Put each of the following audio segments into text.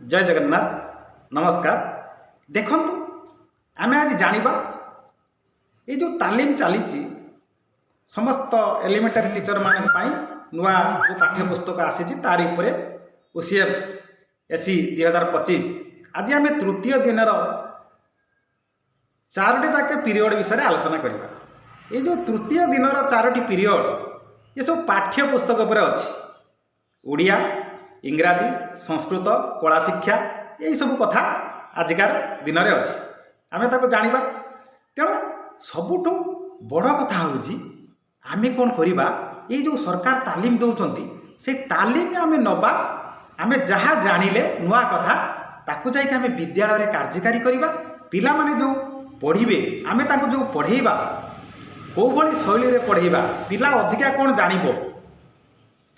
जय जगन्नाथ नमस्कार। देखु आम आज जाना ये जो तालीम चली समस्त एलिमेंटारी टीचर मान नुआ जो पाठ्यपुस्तक आसी तार ओसीएफ एससी 2025 आज आम तृतीय दिन चारोटी जाके पीरियड विषय आलोचना करवा। ये जो तृतीय दिन चारोटी पीरियड ये सब पाठ्यपुस्तक पर अच्छी ओडिया इंग्राजी संस्कृत कला शिक्षा यही सब कथा आजिकार दिन में अच्छी आम जाना। तेणु सबुठ बड़ कथा हूँ आम कौन करवा ये जो सरकार तालीम दौरान से तालीम आम नवा आम जहाँ जानिले नुआ कथा ताकू जाइए आम विद्यालय कार्यकारी करवा। पिला माने जो पढ़े आम जो पढ़ेवा कौ भली शैली रे पढ़ेवा पिला अधिका कौन जानिबो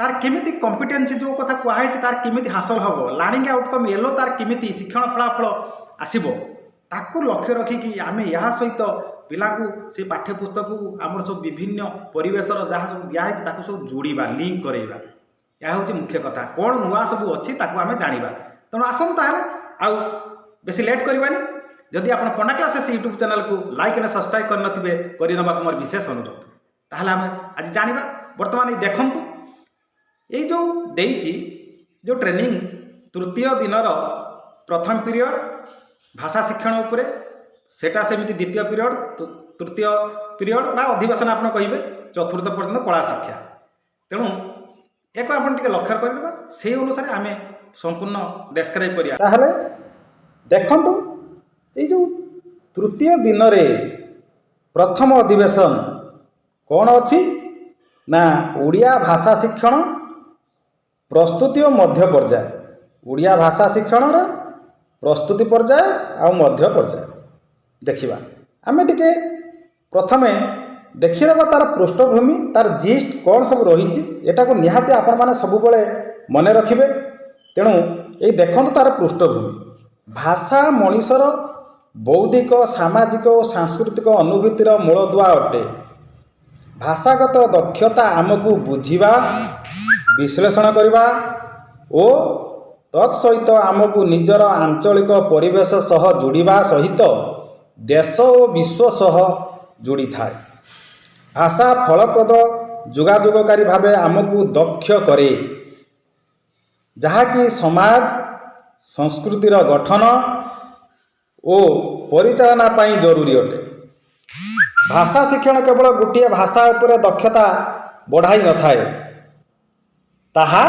तार केमिति कॉम्पिटेंसी जो कथा कहई तार केमिति हासिल हम लर्निंग आउटकम येलो तार केमिति शिक्षण फलाफल आसीबो ताकू लक्ष्य रखिकी आम या सहित पिला को से पाठ्यपुस्तक आम सब विभिन्न परिवेश जहाँ सब दिखाई ताकू सब जोड़ा लिंक करवा यह हूँ मुख्य कथा कौन नुआ सब अच्छी आम जाना। तेणु आसतु ताहले आउ बेसी लेट करवानी जदि आप पंडा क्लासेस यूट्यूब चैनल को लाइक एंड सब्सक्राइब करनथिबे करनबा मोर विशेष अनुरोध। ताहले आम आज जानिबा वर्तमान देखंतु ये जो देइची जो ट्रेनिंग तृतीय दिन प्रथम पीरियड भाषा शिक्षण उपरे सेटा सेमिति द्वितीय पीरियड तृतीय पीरियड बा अधिवेशन आप कहे चतुर्थ पर्यंत कला शिक्षा। तेणु एक आप लक्ष्य करवा से अनुसार आम संपूर्ण डेस्क्राइब करिया। ताहले देखंतु ये जो तृतीय दिन रे प्रथम अधिवेशन कौन अच्छी ना ओडिया भाषा शिक्षण प्रस्तुति और मध्य पर्याय ओडिया भाषा शिक्षण प्रस्तुति पर्याय आ मध्य पर्याय देखिबा। आमे टिके प्रथमे देखिदेबा तार पृष्ठभूमि तार जिस्ट कौन सब रही एटा को निहाती आपण माने सब बेले मन रखिबे। तेणु ये देखंतु तार पृष्ठभूमि भाषा मनीषर बौद्धिक सामाजिक और सांस्कृतिक अनुभूतिर मूलदुआ अटे। भाषागत दक्षता आमको बुझिबा विश्लेषण करवा और तत्सहित आमको निजर आंचलिक परिवेश सह जोड़िबा सहित देश और विश्व सह जोड़ी थाए। भाषा फलप्रद जोगाजोगकारी भावे आमको दक्ष करे जहाँकि समाज संस्कृतिर गठन और परिचालना पाई जरूरी अटे। भाषा शिक्षण केवल गोटे भाषा उपरे दक्षता बढ़ाई न थाए ताहा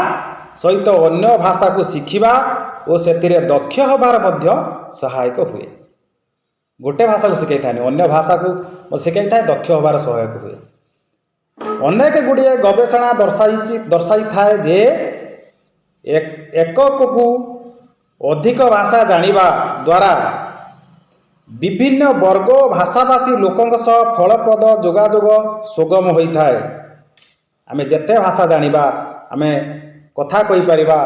सहित अन्य भाषा को शिखिबा और से दक्ष हबार मध्य सहायक हुए। गोटे भाषा को शिखाई था अन्य भाषा को शिखाई था दक्ष हबार सहायक हुए। अनेक गुड़िए गवेषणा दर्शाई थाए जे एकक को अधिक भाषा जानिबा द्वारा विभिन्न वर्ग भाषाभाषी लोकों सह फलप्रद जोगाजोग सुगम होता है। आमे जेते भाषा जानिबा आमे कथा कहि परिबा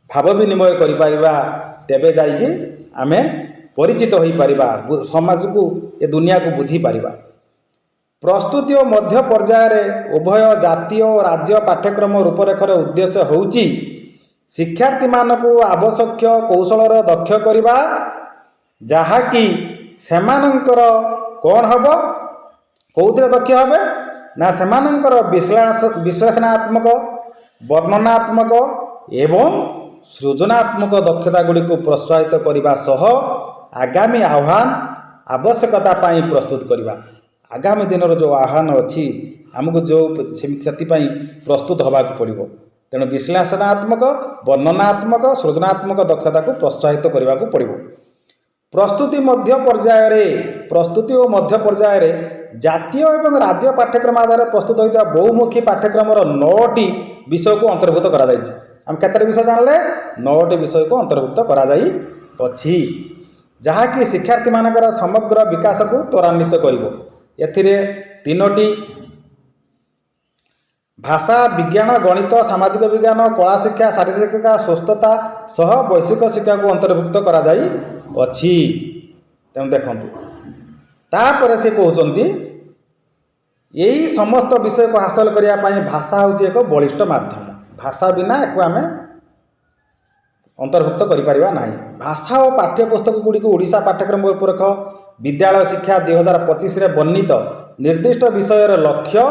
भाव विनिमय करि परिबा तेबे जाइकी आमे परिचित होई परिबा समाज को ए दुनिया को बुझी परिबा। प्रस्तुति और मध्य पर्याय रे उभय जातीय और राज्य पाठ्यक्रम रूपरेखर उद्देश्य होउची शिक्षार्थी मानकु आवश्यक कौशल दक्ष करवा जहाँकि सेमानंकर कौन हम कौन दक्ष हे ना सेमानंकर विश्लेषणात्मक वर्णनात्मक एवं सृजनात्मक दक्षता गुड़ी को प्रोत्साहित करने सह आगामी आह्वान आवश्यकता पाई प्रस्तुत करवा। आगामी दिन जो आह्वान अच्छी आमको जो से प्रस्तुत होगा पड़ो। तेणु विश्लेषणात्मक वर्णनात्मक सृजनात्मक दक्षता को प्रोत्साहित करने को पड़ो। प्रस्तुति और मध्य पर्याय रे जातीय एवं राज्य पाठ्यक्रम आधार प्रस्तुत होता बहुमुखी पाठ्यक्रम 9टी विषय को अंतर्भुक्त करा जायछि। हम केते विषय जानले 9टी विषय को अंतर्भुक्त करा जाई अछि जहाँकि शिक्षार्थी मानकर समग्र विकास को त्वरान्वित करिवो। एथिरे 3टी भाषा विज्ञान गणित सामाजिक विज्ञान कला शिक्षा शारीरिक स्वस्थता सह वैश्विक शिक्षा को अंतर्भुक्त करा जाई अछि। तेणु देखंतु तापर से कहउचंती यही समस्त विषय को हासिल करने भाषा हूँ एक बलिष्ठ माध्यम। भाषा बिना एक आम अंतर्भुक्त करिपारिबा नाही। भाषा और पाठ्यपुस्तक गुड़िक ओडिशा पाठ्यक्रम रूपरेख विद्यालय शिक्षा 2025 रे वर्णित निर्दिष्ट विषय लक्ष्य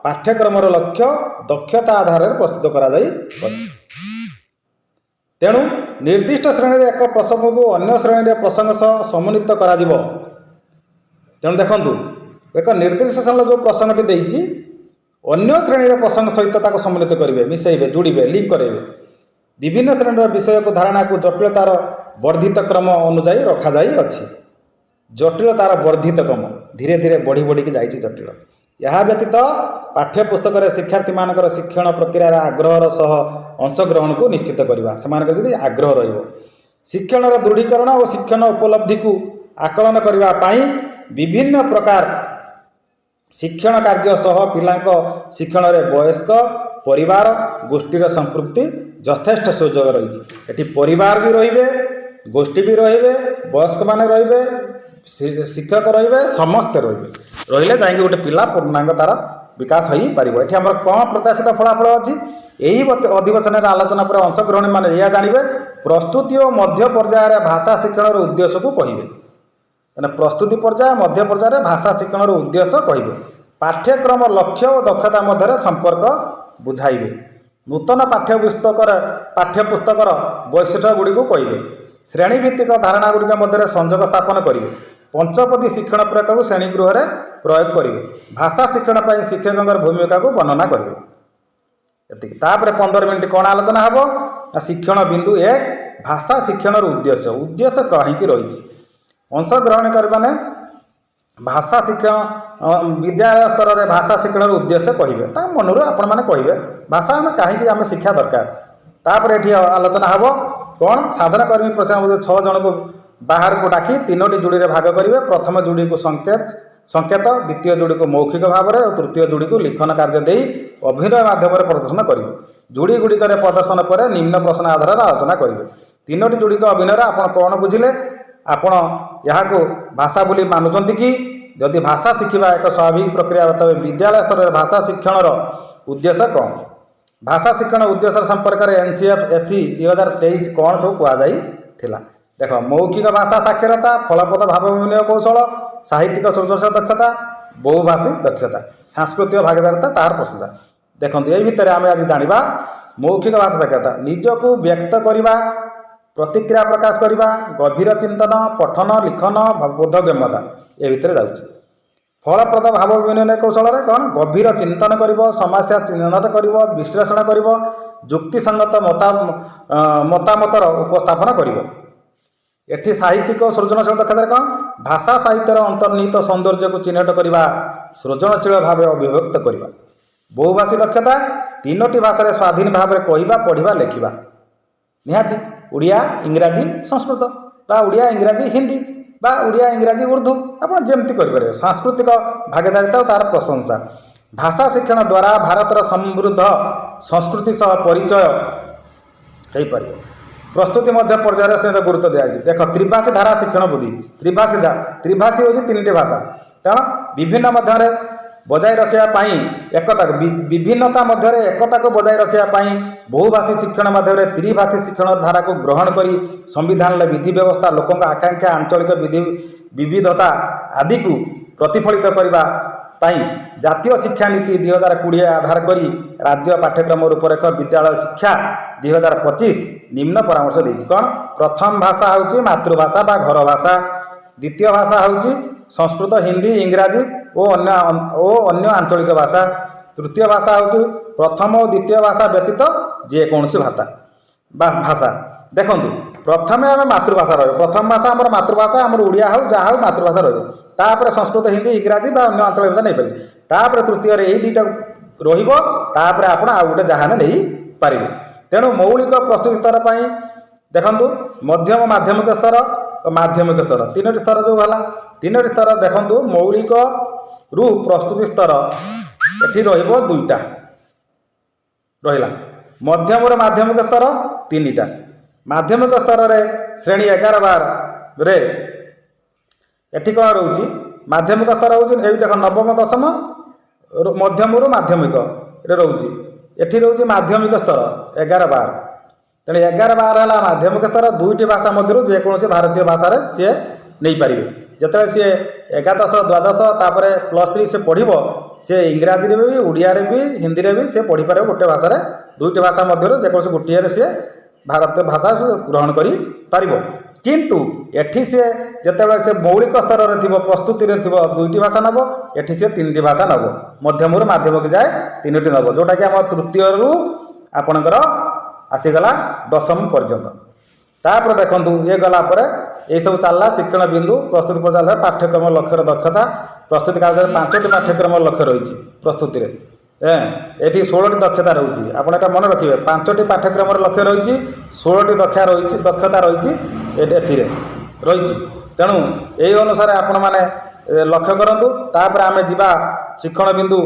पाठ्यक्रम लक्ष्य दक्षता आधार में प्रस्तुत करा जाई। तेणु निर्दिष्ट श्रेणी एक प्रसंग को अन्य श्रेणी प्रसंग सह समन्वित करा जिवो। तेणु देखंतु एक निर्दिष्ट श्रेणी जो प्रसंगटी देइछि अन्य श्रेणी प्रसंग सहित ताको समन्वित करेंगे, मिसेबे, जोड़े, लिंक करेंगे। विभिन्न श्रेणी विषय को धारणा को जटिलतार वर्धित क्रम अनुजाई रखा जाई अछि। जटिलतार वर्धित क्रम धीरे धीरे बढ़ी बढ़ी की जाइछि जटिल। यह व्यतीत पाठ्यपुस्तक शिक्षार्थी मानकर शिक्षण प्रक्रिया आग्रहर सह अंशग्रहण को निश्चित करवा। से जदि आग्रह रहिबो शिक्षण दृढ़ीकरण और शिक्षण उपलब्धि को आकलन करने पाई विभिन्न प्रकार शिक्षण कार्य सह पिलांक शिक्षण रे वयस्क परिवार गोष्ठीर संपृक्ति यथेष्ट सुযোগ रही। एटी परिवार भी रहिबे, गोष्ठी भी रहिबे, वयस्क माने रहिबे, शिक्षक रहिबे, समस्ते रहिबे। रहिले जाई गोटे पिला पूर्णांग तार विकास होई पारिबो। एठी हमर कोन प्रत्याशित फलाफल अछि एही अधिवेशन आलोचना पर अंशग्रहण माने या जानिबे प्रस्तुति और मध्य पर्यायर भाषा शिक्षण उद्देश्य को कहिबे। प्रस्तुति पर्याय मध्य पर्यायर भाषा शिक्षण उद्देश्य कहिबे। पाठ्यक्रम लक्ष्य और दक्षता मध्य संपर्क बुझाइबे। नूतन पाठ्यपुस्तक वैशिष्ट्य गुड़ी को कहिबे। श्रेणीभित्तिक धारणा गुड़िक मध्य संयोग स्थापन करेंगे। पंचपदी शिक्षण प्रयोग को श्रेणी गृह में प्रयोग करेंगे। भाषा शिक्षण पर शिक्षकों भूमिका को वर्णना करेंगे। एतिक तापर 15 मिनिट कौन आलोचना हम शिक्षण बिंदु 1 भाषा शिक्षण उद्देश्य कहीं रही। अंशग्रहण करने भाषा शिक्षण विद्यालय स्तर में भाषा शिक्षण उद्देश्य कहे मनर आपण मैंने कहे भाषा आम कहीं आम शिक्षा दरकार। तापर ये आलोचना हम कौन साधारण कर्मी प्रशासन 6 जन को बाहर को डाकी 3टी जोड़ी भाग करेंगे। प्रथम जोड़ी को संकेत द्वितीय जोड़ी को मौखिक भाव में और तृतीय जोड़ी को लिखन कार्य दे अभिनय माध्यम प्रदर्शन करेंगे। जोड़ी गुड़िक प्रदर्शन पर निम्न प्रश्न आधार आलोचना करेंगे। 3टी जोड़ी अभिनय आप कौन बुझिले आपण यहाँ को भाषा बोली मानुंट कि जदि भाषा शिखा एक स्वाभाविक प्रक्रिया तेज विद्यालय स्तर में भाषा शिक्षण उद्देश्य कौन भाषा शिक्षण उद्देश्य संपर्क में NCF-SC 2023 कौन सब कहुला। देख मौखिक भाषा साक्षरता फलप्रद भाव विनिमय कौशल साहित्यिक सृजनशील दक्षता बहुभाषी दक्षता सांस्कृतिक भागीदारिता तार प्रशंसा। देखो ये भितर आम आज जाना मौखिक भाषा साक्षरता निजक व्यक्त करने प्रतिक्रिया प्रकाश करने गभीर चिंतन पठन लिखन बोधगम्यता ये भितर जाऊँगी। फलप्रद भाव विनिमय कौशल कौन गभीर चिंतन कर समस्या चिन्हट कर विश्लेषण कर युक्तिसंगत मतामतर उपस्थापन कर। एठी साहित्यिक और सृजनशील दक्षता कौन भाषा साहित्यर अंतर्निहित सौंदर्य को चिन्हट करने सृजनशील भाव अभिव्यक्त करने। बहुभाषी दक्षता 3टी भाषा स्वाधीन भाव में कहवा पढ़ा लिखा निहाती ओडिया इंग्राजी संस्कृत बा ओडिया इंग्राजी हिंदी बा ओडिया इंग्राजी उर्दू आप जमती करें। सांस्कृतिक भागीदारिता और तार प्रशंसा भाषा शिक्षण द्वारा भारतर समृद्ध संस्कृति सह परिचय हो पार। प्रस्तुति मध्य पर्यायर से गुरुत्व दिया। देख त्रिभाषी धारा शिक्षण बुद्धि त्रिभाषी हूँ 3टी भाषा तेणु विभिन्न मध्य बजाय रखापी एकता विभिन्नता मध्य एकता को बजाय रखापी बहुभाषी शिक्षण माध्यम त्रिभाषी शिक्षण धारा को ग्रहण कर संविधान विधि व्यवस्था लोकों आकांक्षा आंचलिक विविधता आदि को प्रतिफलित करने जातीय शिक्षा नीति 2020 आधार कर राज्य पाठ्यक्रम रूपरेख विद्यालय शिक्षा 2025 निम्न परामर्श देती। कौन प्रथम भाषा हूँ मातृभाषा बा घर भाषा, द्वितीय भाषा हूँ संस्कृत हिंदी इंग्राजी और अन्य आंचलिक भाषा, तृतीय भाषा हूँ प्रथम और द्वितीय भाषा व्यतीत जेकोसी भाषा। देखो प्रथम आम मातृभाषा रही प्रथम भाषा आम मातृभाषा आम ओडिया हो जहाँ हो मातृभाषा रही संस्कृत हिंदी इंग्राजी बा अन्य आंचलिक भाषा नहीं पारे तृतीय यही 2टा रपर आप गोटे जहाँ नहीं पारे। तेणु मौलिक प्रस्तुति स्तर पर देखु मध्यम माध्यमिक स्तर और माध्यमिक स्तर 3टी स्तर जो है 3टी स्तर देखु मौलिक रु प्रस्तुति स्तर ये रहीटा रहा मध्यम माध्यमिक स्तर 3टा माध्यमिक स्तर रे श्रेणी 11-12 रे एठी कौन रोचे माध्यमिक स्तर हूँ ये देख नवम दशम मध्यम माध्यमिक ये रोचे एठी रोचे माध्यमिक स्तर 11-12 तेणु 11-12 है माध्यमिक स्तर, दुईटी भाषा मध्य जेकोसी भारतीय भाषा सी नहीं पारे। जिते सी एकादश द्वादश तापर +3 से पढ़ो सी इंग्राजी भी ओडिया भी हिंदी भी सी पढ़ी पारे गोटे भाषा, दुईटी भाषा मध्य जेकोसी गोटे सी भारतीय भाषा ग्रहण कर किंतु एठी से जिते से मौलिक स्तर में थी प्रस्तुति में थी दुईटी भाषा नब, एठी से 3टी भाषा नब, मध्यम माध्यमिक जाए 3टी नब, जोटा कि आम तृतीय रु आपणकर आसीगला 10वीं पर्यंत। तापर देखु ये गलापर यही सब चलला शिक्षण बिंदु प्रस्तुति पर पाठ्यक्रम लक्ष्य दक्षता प्रस्तुति कार्य 5टी पाठ्यक्रम लक्ष्य रही प्रस्तुति में ये 16टी दक्षता रही। आप मन रखिए 5टी पाठ्यक्रम लक्ष्य रही 16टी दक्षता रही रही। तेणु यही अनुसार आपण मैंने लक्ष्य करूँ। तापर आम जा शिक्षण बिंदु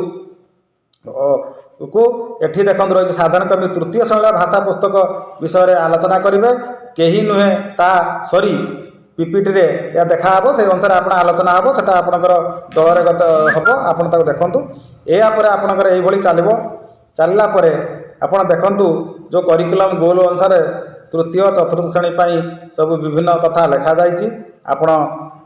को एठी देखते रही साधारण कवि तृतीय श्रेणी भाषा पुस्तक विषय में आलोचना करेंगे। कहीं नुहे ता सरी पीपीटी रे या देखा हे से अनुसार आप आलोचना हे से आपंकर दलरे गत हम आप देखूँ। यापर आपंकर ये चलो चलला आप देखूँ जो करिकुलम गोल अनुसार तृतीय चतुर्थ श्रेणी सब विभिन्न कथा लिखा जाइए। आपण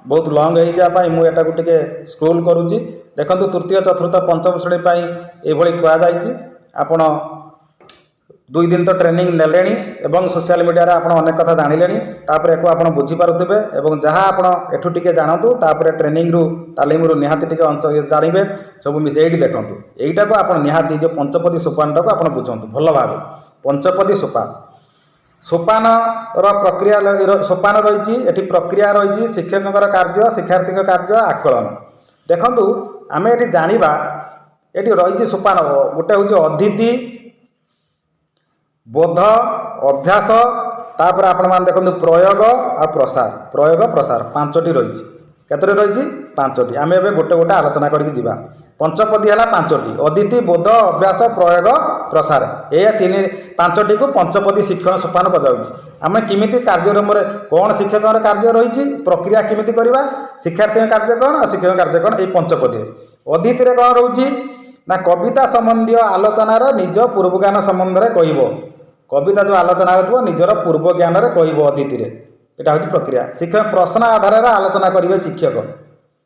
बहुत लंग हो जाए मुझे टे स्क्रोल करुँची देखो तृतीय चतुर्थ पंचम श्रेणी ये कहुई। आपण 2 दिन तो ट्रेनिंग नेले एवं सोशल मीडिया रे आपण अनेक कथा जानिले तापर एको आपण बुझी पारुथिबे एवं जहाँ आपण एठू टिके जानतु तापर ट्रेनिंग रु तालीम रु निहाती टिके अंश जानिबे सब मिसेइडी देखंतु। एईटा को आपण निहाती जो पंचपदी सोपानटा को आपण बुझंतु भल भाबे। पंचपदी सोपान सोपान प्रक्रिया सोपान रही एठी प्रक्रिया रही शिक्षकଙ୍କର कार्य शिक्षार्थी कार्य आकलन। देखंतु आमे एठी जानिबा एठी रही सोपान गोटे हूँ अदिति बोध अभ्यास तापर आपण मान देखो प्रयोग आ प्रसार प्रयोग प्रसार 5टी रही केतरे रही 5टी। आम ए गोटे गोटे आलोचना करके जीवा। पंचपदी है 5टी अदिति बोध अभ्यास प्रयोग प्रसार ये 5टी को पंचपदी शिक्षण सोपान कहुच्छी। आम किमिति कार्यक्रम कौन शिक्षक कार्य रही प्रक्रिया किमिति करवा शिक्षार्थी कार्य कौन शिक्षक कार्य कौन ये पंचपदी। अदिति रे कौन रोची ना कविता संबंधी आलोचनार निज पूर्व ज्ञान संबंध में कहब कविता जो आलोचना हो निजर पूर्व ज्ञान में कहब अदिति यहाँ हूँ प्रक्रिया। शिक्षक प्रश्न आधार आलोचना करेंगे शिक्षक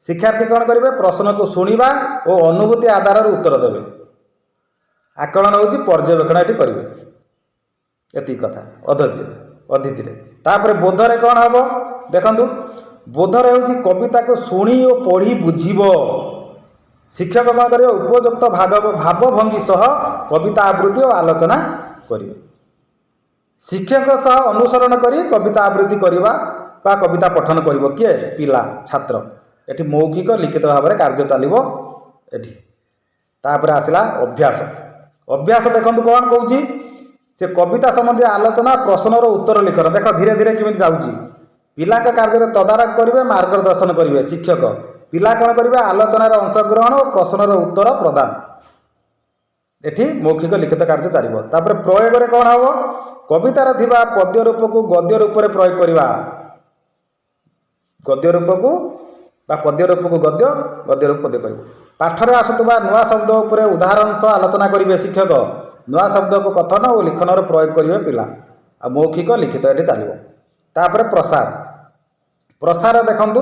शिक्षार्थी कौन करेंगे प्रश्न को शुणा और अनुभूति आधार उत्तर देवे। आकलन हूँ पर्यवेक्षण ये करेंगे ये कथा अदिति तापर बोधरे कौन हम देखु बोधरे हूँ कविता को शुणी और पढ़ी बुझब। शिक्षक कौन करेंगे उपयुक्त भावभंगी सह कविता आवृत्ति और आलोचना करेंगे। शिक्षक सह अनुसरण करी कविता आवृत्ति करवा बा कविता पठन करिवो किए पिला छात्र एठी मौखिक लिखित भाव में कार्य चलिवो एठी। तापर आसला अभ्यास अभ्यास देखंतु कौन कहूँ से कविता संबंधी आलोचना प्रश्नर उत्तर लिखन देख धीरे धीरे किमिति जाउची पिला कार्य तदारख करेंगे मार्गदर्शन करेंगे शिक्षक पिला कौन करेंगे आलोचनार अंशग्रहण और प्रश्नर उत्तर प्रदान एठी मौखिक लिखित कार्य चलिवो। तापर प्रयोग रे कौन हम कवितार थिबा पद्य रूप को गद्य रूप में प्रयोग करवा गद्य रूप को पद्य रूप को गद्य गद्य रूप पद्य कर पाठरे आसुवा नुआ शब्द उपर उदाहरण सह आलोचना करेंगे शिक्षक नुआ शब्द को कथन और लिखन प्रयोग करेंगे पिला आ मौखिक लिखित ये चलो। तापर प्रसार प्रसार देखंतु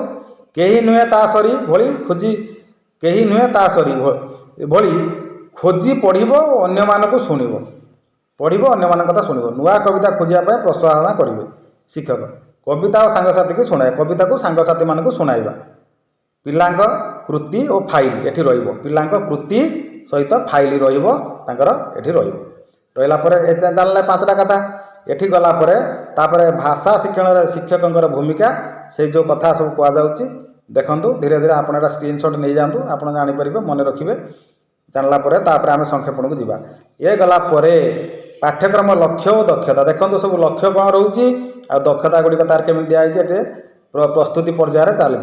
कहीं नुहे ता सरी भली खोजी कहीं नुहे ता सरी भली खोजी पढ़िबो अन्य मानक शुणिबो पढ़िबो अन्य मान कथा शुणिबो नुआ कविता खोजिया प्रोत्साहन करेंगे शिक्षक कविता और सांगसाथी की शुणाए कविता को सांगसाथी मान को शुणाइबा पिलांक कृति और फाइल एठी रहिबो पिलांक कृति सहित फाइल रहिबो तांकर एठी रहिबो रहिला परे ए जानले 5टा कथा एठी गला परे तापरे भाषा शिक्षण शिक्षकंकर भूमिका से जो कथा सब कह जाउची देखंतु धीरे धीरे आपण एटा स्क्रीनशॉट नै जांतु आपण जानि परिबे मन रखिबे जानला परे तापरे आमे संक्षेपण को जीवा। ए गला परे पाठ्यक्रम लक्ष्य और दक्षता देखो सब लक्ष्य कौन रोचे आ दक्षता गुड़िक तार केमी दिखाई प्रस्तुति पर्यायर चली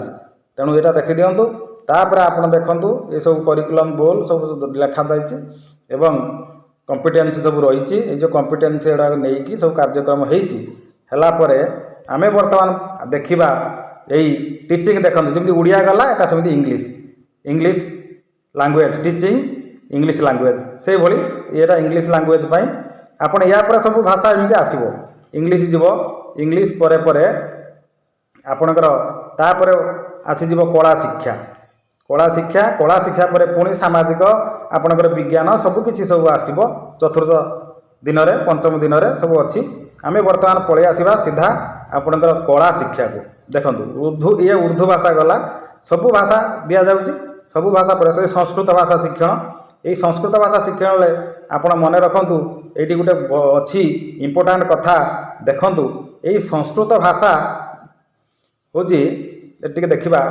तेणु यहाँ देखी दिंतु। तापर आप देखु ये सब करिकुलम गोल सब लिखा जाइए एवं कॉम्पिटेंसी सब रही जो कॉम्पिटेंसी गुड़ा नहीं सब कार्यक्रम होगापर आम बर्तमान देखा यही टीचिंग देखो जमी ओडिया गला यहाँ सेमती English English language teaching English language से भाई यहाँ इंग्लिश लैंग्वेज आपड़ या सब भाषा एमती आसो इंग्लिश जीव इंग्लिश परे परे आपणकर तापर आसीजिव कला शिक्षा पर पुणी सामाजिक आपणकर विज्ञान सबकिछि सब आसीब चतुर्थ दिन में पंचम दिन में सब अच्छी आम बर्तमान पलि आसवा सीधा आपणकर कला शिक्षा को देखु ये उर्दू भाषा गला सबू भाषा दि जाऊँगी सबू भाषा पर संस्कृत भाषा शिक्षण यही संस्कृत भाषा शिक्षण आपण मन रखु ये गोटे अच्छी इम्पोर्टाट कथा देखु यही संस्कृत भाषा हूँ देखा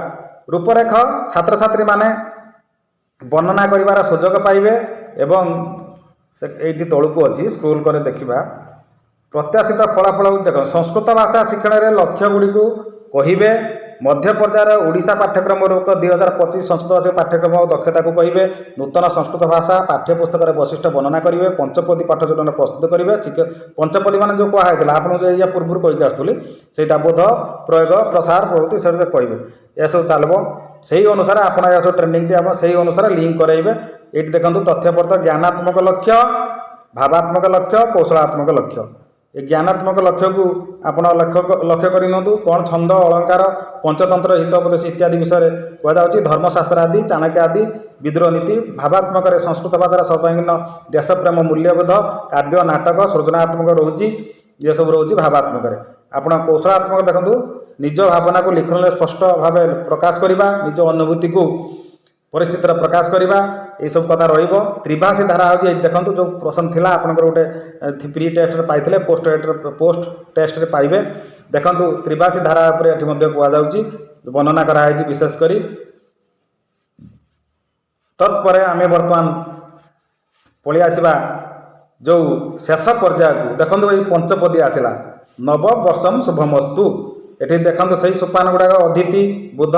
रूपरेख छात्र छात्री माने वर्णना करिवार सुजोग पाइबे एवं ये तौक अच्छी स्क्रोल कर देखा प्रत्याशित फलाफल देख संस्कृत भाषा शिक्षण में लक्ष्य गुड़ी कहे मध्य पर्यायर ओडिशा पाठ्यक्रम 2025 संस्कृत भाषा पाठ्यक्रम और दक्षता को कहे नूतन संस्कृत भाषा पाठ्यपुस्तक वैशिष्ट वर्णना करेंगे पंचपदी पाठयोजन प्रस्तुत करेंगे पंचपदी मान जो कहला आपको या पूर्व कहीकि आसुली से बोध प्रयोग प्रसार प्रवृत्ति से कहे यह सब चलो से अनुसार आप ट्रेनिंग दिया से अनुसार लिंक करेंगे ये देखो तथ्यपद ज्ञानात्मक लक्ष्य भावात्मक लक्ष्य कौशलात्मक लक्ष्य ये ज्ञानात्मक लक्ष्य को आपण लक्ष्य कर कौन छंद अलंकार पंचतंत्र हितोपदेश इत्यादि विषय कहुच्छी धर्मशास्त्र आदि चाणक्य आदि विद्रोह नीति भावात्मक संस्कृत भाषार सर्वांगीन देशप्रेम मूल्यबोध काव्य नाटक सृजनात्मक रोचे ये सब रोचे भावात्मक आप कौशलात्मक देखो निज भावना को लिखन में स्पष्ट भाव प्रकाश करने निज अनुभूति को परिस्थितिर प्रकाश करवा ये सब कथा रहिबो त्रिभाषी धारा हो देखो जो प्रश्न थिला आपनकर गोटे प्री टेस्ट पाइथिले पोस्ट टेस्ट रे पाइबे देखो त्रिभाषी धारा पर एठी मध्ये कुआ जाउची वर्णना करा है विशेष करी तत्पर आमे वर्तमान पळि आसीबा जो शेष पर्याय को देखो ये पंचपदी आसिला नव वर्षम शुभमस्तु ये देखो से सोपान गुड़ाक अदिति बुध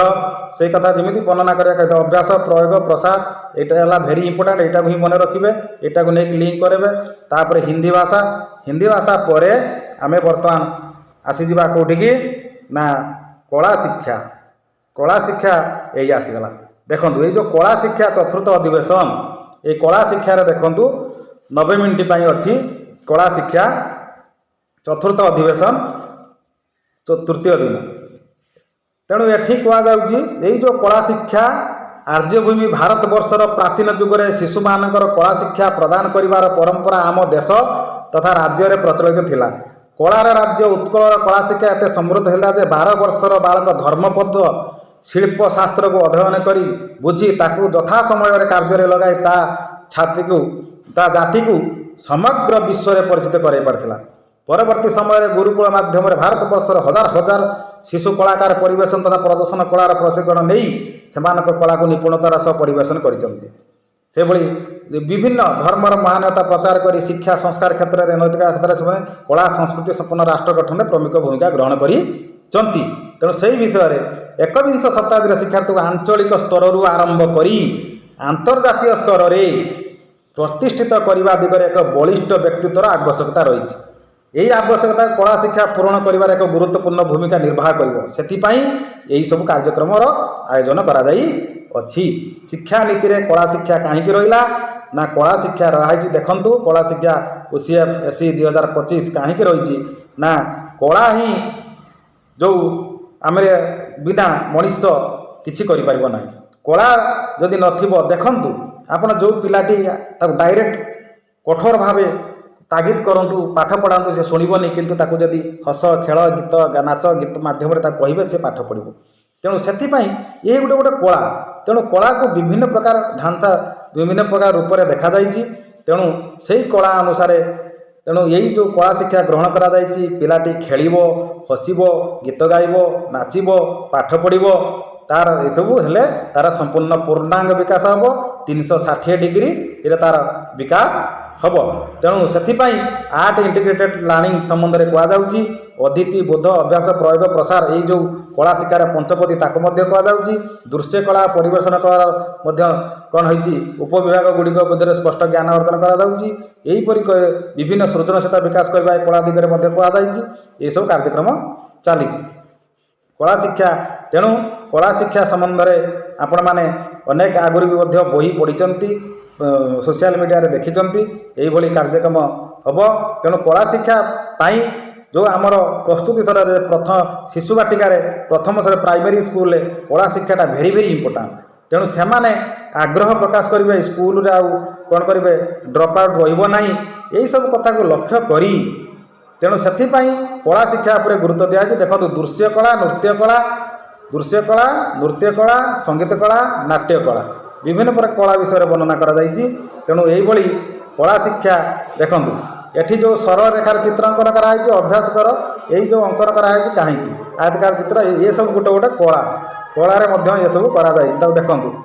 से कथा जमी वर्णना करें अभ्यास प्रयोग प्रसार यहाँ भेरी इंपोर्टाट यहाँ को ही मन रखिए यहाँ को लेकिन लिंक करेंगे तापर हिंदी भाषा पर आम बर्तमान आसीजा कौटिकी ना कला शिक्षा यही आसीगला देखो ये जो कला शिक्षा चतुर्थ अधिवेशन ये कला शिक्षार देखु 90 मिनिट अच्छी कला शिक्षा चतुर्थ अधिवेशन तृतीय दिन तेणु ये कहुच्छी जो कला शिक्षा आर्यभूमि भारत वर्षर प्राचीन जुगरे शिशु मानकर कला शिक्षा प्रदान करिवार परंपरा आम देश तथा राज्य में प्रचलित थिला कलार राज्य उत्कल कला शिक्षा एत समृद्ध है 12 वर्षर बालक धर्मपद शिल्प शास्त्र को अध्ययन करी बुझी ताकू यथा समय कार्य लगाई ता छात्री को ता जाति को समग्र विश्व में परिचित कराई पारथिला परवर्ती समय गुरुकुल माध्यम भारत वर्षर हजार हजार शिशु कलाकार परिवेशन तथा प्रदर्शन कलार प्रशिक्षण नहीं से कला को निपुणतार सह परिवेशन करते विभिन्न धर्मर महानता प्रचार कर शिक्षा संस्कार क्षेत्र में नैतिक क्षेत्र से कला संस्कृति संपन्न राष्ट्र गठन में प्रमुख भूमिका ग्रहण करती तेणु से विषय में 21 शताब्दी शिक्षार्थी को आंचलिक स्तर आरंभ कर आंतर्जातीय स्तर में प्रतिष्ठित करने दिगरे एक बलिष्ठ व्यक्तित्वर आवश्यकता रही यही आवश्यकता कला शिक्षा पूरण कर एक गुरुत्वपूर्ण भूमिका निर्वाह कर सब कार्यक्रम आयोजन करी शिक्षा नीति में कला शिक्षा कहीं रहा ना कला शिक्षा रही देखु कला शिक्षा OCF SC 2025 कहीं रही ना कला ही जो आम बिना मनीष किसी करना कला जदि नथिबो देखंतु आपण जो पिलाटी डायरेक्ट कठोर भावे तागिद करूँ पाठ पढ़ातु से शुणबनी किंतु ताकू जदि हस खेल गीत नाच गीत माध्यम कहे से पाठ पढ़ तेणु से ये गोटे गोटे कला तेणु कला को विभिन्न प्रकार ढांचा विभिन्न प्रकार रूप में देखा तेणु से कला अनुसार तेणु यही जो कला शिक्षा ग्रहण करा पिलाटी खेल हसब गीत गाइब नाचब पाठ पढ़ तार सब हेले तार संपूर्ण पूर्णांग विकास हम 360 डिग्री तार विकास हम तेणु से आर्ट इंटीग्रेटेड लर्निंग संबंध में कहुच्छी अदिति बोध अभ्यास प्रयोग प्रसार यही जो कला शिक्षार पंचपदी ताको कहुच्छी दृश्य कला परिवेशन कला कौन होती उपविभाग गुड़िक मध्य स्पष्ट ज्ञान अर्जन करापरी विभिन्न सृजनशीलता विकास करने कला दिगरे कहुच्छी ये सब कार्यक्रम चली कला शिक्षा तेणु कला शिक्षा संबंध में आपण मैंने अनेक आगुरी भी बही पढ़ी सोशल मीडिया रे देखिचंती यही भली कार्यक्रम हम तेणु कला शिक्षा पाई जो आमर प्रस्तुति थर प्रथम शिशु बाटिकार प्रथम सर प्राइमरी स्कूल कला शिक्षाटा भेरी भेरी इंपोर्टाट तेणु से आग्रह प्रकाश करेंगे स्कूल कौन करेंगे ड्रप आउट रही यही सब कथा को लक्ष्य करी तेणु से कला शिक्षा पर गुरुत्व दिखाई देखो दृश्यकला नृत्यकला संगीत कला नाट्य कला विभिन्न प्रकार कला विषय वर्णना करा तेणु यही कला शिक्षा देखूँ एठी जो सरल रेखार चित्रांकन कराई अभ्यास कर यही जो अंकन कराई कहीं आयतकार चित्र ये सब गोटे गोटे कला कलार ये सब करा देखूँ।